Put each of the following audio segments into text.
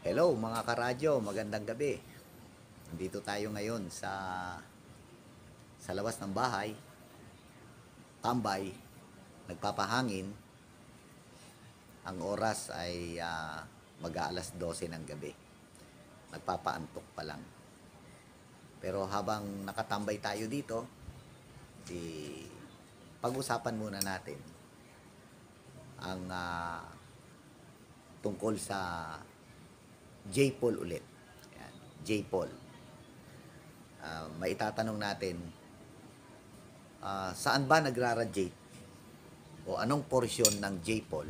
Hello mga karadyo, magandang gabi. Nandito tayo ngayon sa labas ng bahay, tambay, nagpapahangin. Ang oras ay mag-aalas 12 ng gabi. Nagpapaantok pa lang. Pero habang nakatambay tayo dito, di pag-usapan muna natin ang tungkol sa J-Paul ulit. Ayan, J-Paul. Maitatanong natin, saan ba nagraradiate o anong porsyon ng J-Paul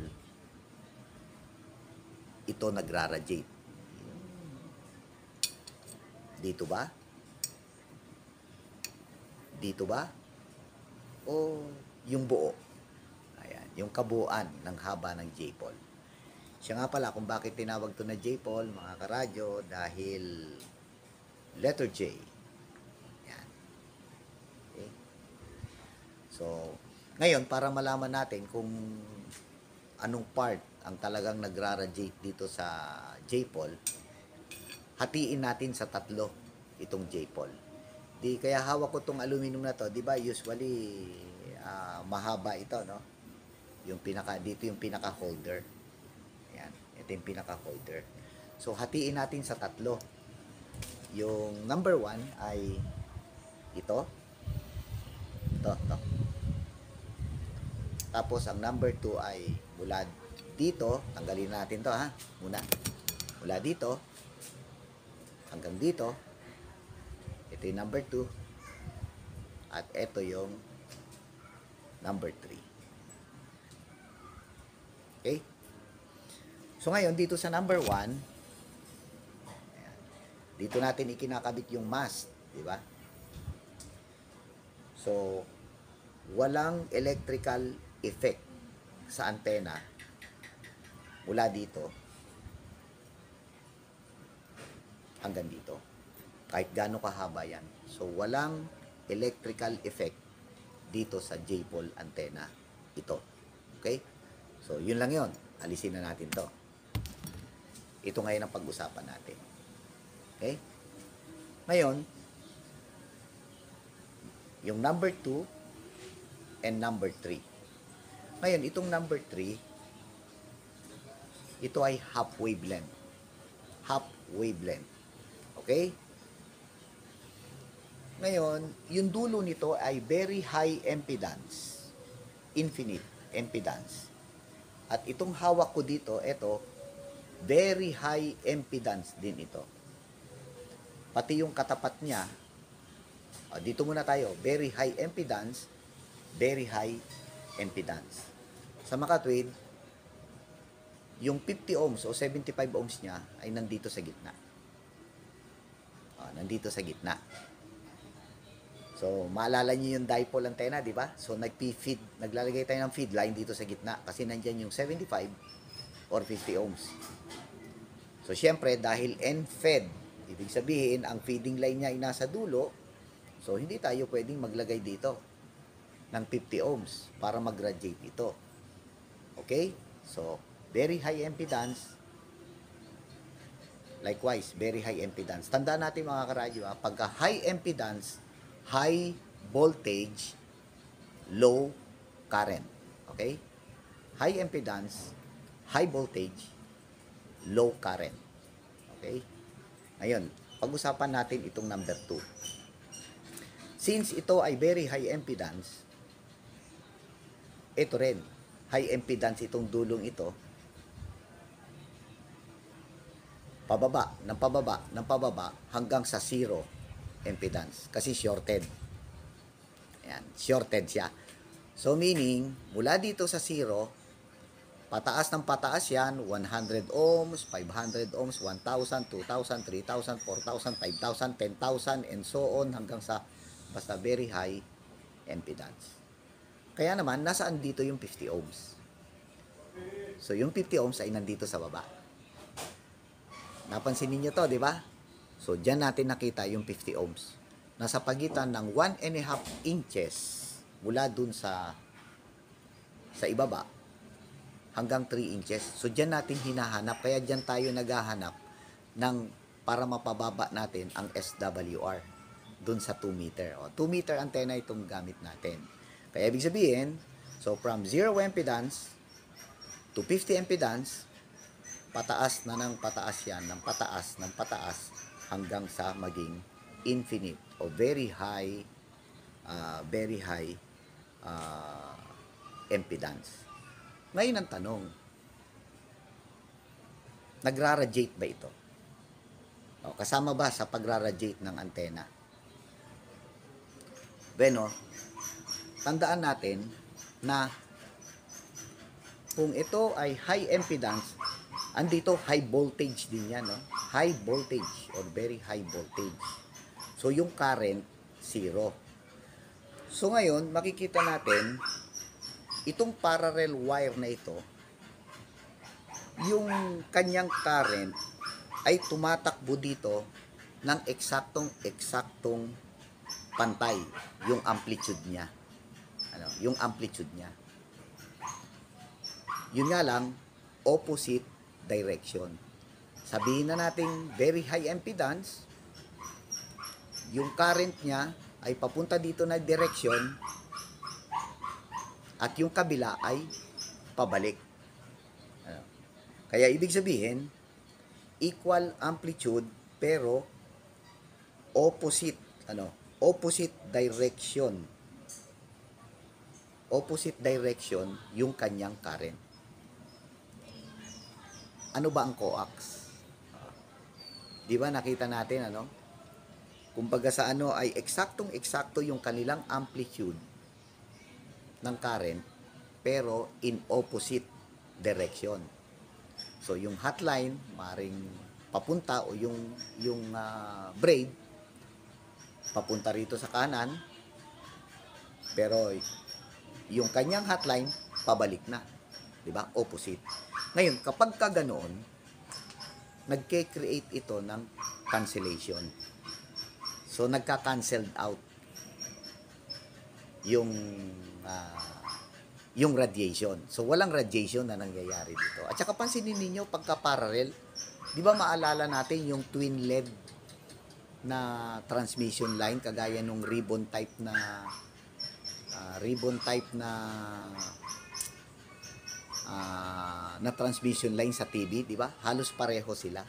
ito nagraradiate? Dito ba? Dito ba? O yung buo? Ayan, yung kabuuan ng haba ng J-Paul. Siya nga pala kung bakit tinawag to na J-Paul, mga karadyo, dahil letter J. Yan. Okay? So, ngayon, para malaman natin kung anong part ang talagang nagraradiate dito sa J-Paul, hatiin natin sa tatlo itong J-Paul. Di kaya hawak ko tong aluminum na to, di ba usually mahaba ito, no? Dito yung pinaka holder. Ito yung pinaka-holder. So, hatiin natin sa tatlo. Yung number 1 ay ito. Ito. Tapos, ang number 2 ay mula dito. Tanggalin natin to ha. Muna. Mula dito. Hanggang dito. Ito yung number 2. At ito yung number 3. Okay? So ngayon, dito sa number 1, dito natin ikinakabit yung mast, di ba? So, walang electrical effect sa antena mula dito hanggang dito. Kahit gaano kahaba yan. So, walang electrical effect dito sa J-Pole antenna. Ito. Okay? So, yun lang yun. Alisin na natin to. Ito ngayon ang pag-usapan natin. Okay? Ngayon, yung number 2 and number 3. Ngayon, itong number 3, ito ay half wavelength. Half wavelength. Okay? Ngayon, yung dulo nito ay very high impedance. Infinite impedance. At itong hawak ko dito, ito, very high impedance din ito. Pati yung katapat niya, dito muna tayo, very high impedance, very high impedance. Sa makatwid, yung 50 ohms o 75 ohms niya ay nandito sa gitna. Nandito sa gitna. So, maalala niyo yung dipole antenna, di ba? So, naglalagay tayo ng feed line dito sa gitna kasi nandyan yung 75 or 50 ohms. So, syempre, dahil end-fed, ibig sabihin, ang feeding line niya ay nasa dulo, so, hindi tayo pwedeng maglagay dito ng 50 ohms para mag-radiate ito. Okay? So, very high impedance, likewise, very high impedance. Tandaan natin mga karadyo, pagka high impedance, high voltage, low current. Okay? High impedance, high voltage, low current. Okay? Ngayon, pag-usapan natin itong number 2. Since ito ay very high impedance, ito rin, high impedance itong dulong ito, pababa, ng pababa, hanggang sa zero impedance. Kasi shorted. Ayan, shorted siya. So, meaning, mula dito sa zero, pataas ng pataas yan, 100 ohms, 500 ohms, 1,000, 2,000, 3,000, 4,000, 5,000, 10,000, and so on hanggang sa basta very high impedance. Kaya naman, nasaan dito yung 50 ohms? So, yung 50 ohms ay nandito sa baba. Napansin niyo to, di ba? So, dyan natin nakita yung 50 ohms. Nasa pagitan ng 1.5 inches mula dun sa ibaba hanggang 3 inches. So, dyan natin hinahanap. Kaya dyan tayo naghahanap para mapababa natin ang SWR dun sa 2 meter. O, 2 meter antenna itong gamit natin. Kaya ibig sabihin, so from 0 impedance to 50 impedance, pataas na ng pataas yan, ng pataas hanggang sa maging infinite o very high impedance. Ngayon ang tanong, nagra-radiate ba ito? O, kasama ba sa pagra-radiate ng antena? Bueno, tandaan natin na kung ito ay high impedance, andito high voltage din yan, no? High voltage or very high voltage. So, yung current, 0. So, ngayon, makikita natin, itong parallel wire na ito, yung kanyang current ay tumatakbo dito ng eksaktong pantay, yung amplitude niya. Yung amplitude niya. Yun nga lang, opposite direction. Sabihin na natin very high impedance, yung current niya ay papunta dito na direction at yung kabila ay pabalik. Kaya ibig sabihin, equal amplitude pero opposite direction. Opposite direction yung kanyang current. Ano ba ang coax? Di ba nakita natin kumbaga sa ay eksaktong-eksakto yung kanilang amplitude ng current pero in opposite direction. So yung hotline maring papunta o yung braid papunta rito sa kanan, pero yung kanyang hotline pabalik na. 'Di ba? Opposite. Ngayon, kapag ka ganoon, nagke-create ito ng cancellation. So nagka-cancelled out yung radiation. So walang radiation na nangyayari dito. At saka pansinin niyo pagka parallel, 'di ba maalala natin yung twin LED na transmission line kagaya nung ribbon type na transmission line sa TV, di ba? Halos pareho sila.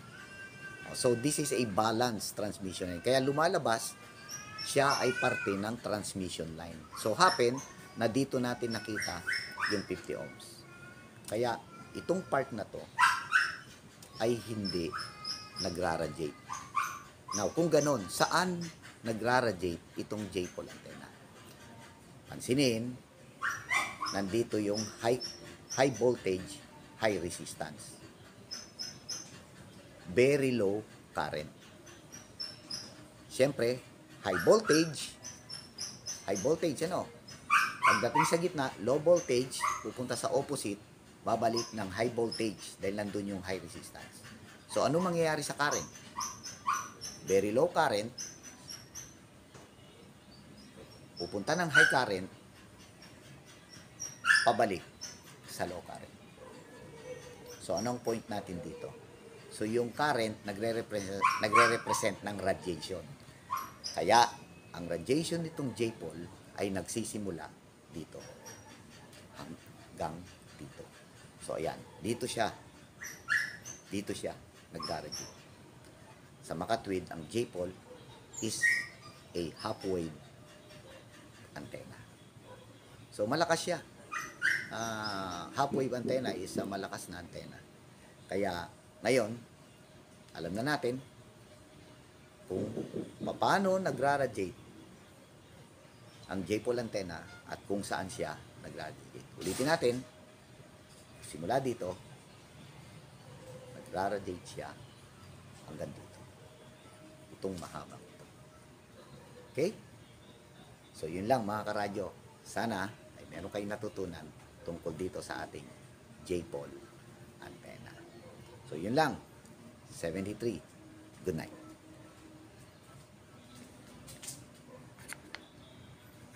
So this is a balanced transmission line. Kaya lumalabas siya ay parte ng transmission line. So happen na dito natin nakita yung 50 ohms. Kaya itong part na to ay hindi nagra-radiate. Now, kung ganon, saan nagra-radiate itong J-pole antenna? Pansinin, nandito yung high voltage, high resistance. Very low current. Siyempre, high voltage, pagdating sa gitna, low voltage, pupunta sa opposite, babalik ng high voltage dahil nandun yung high resistance. So, ano mangyayari sa current? Very low current, pupunta ng high current, pabalik sa low current. So, anong point natin dito? So, yung current nagre-represent ng radiation. Kaya, ang radiation nitong J-pole ay nagsisimula dito hanggang dito. So, ayan. Dito siya nag-radiate. Sa makatwid, ang J-pole is a half-wave antenna. So, malakas siya. Half-wave antenna is a malakas na antenna. Kaya, ngayon, alam na natin kung paano nagra-radiate ang J-pole antenna at kung saan siya nagra-radiate. Ulitin natin, simula dito, nagra-radiate siya hanggang dito. Itong mahabang ito. Okay? So, yun lang mga karadyo. Sana ay meron kayong natutunan tungkol dito sa ating J-pole antenna. So, yun lang. 73. Good night.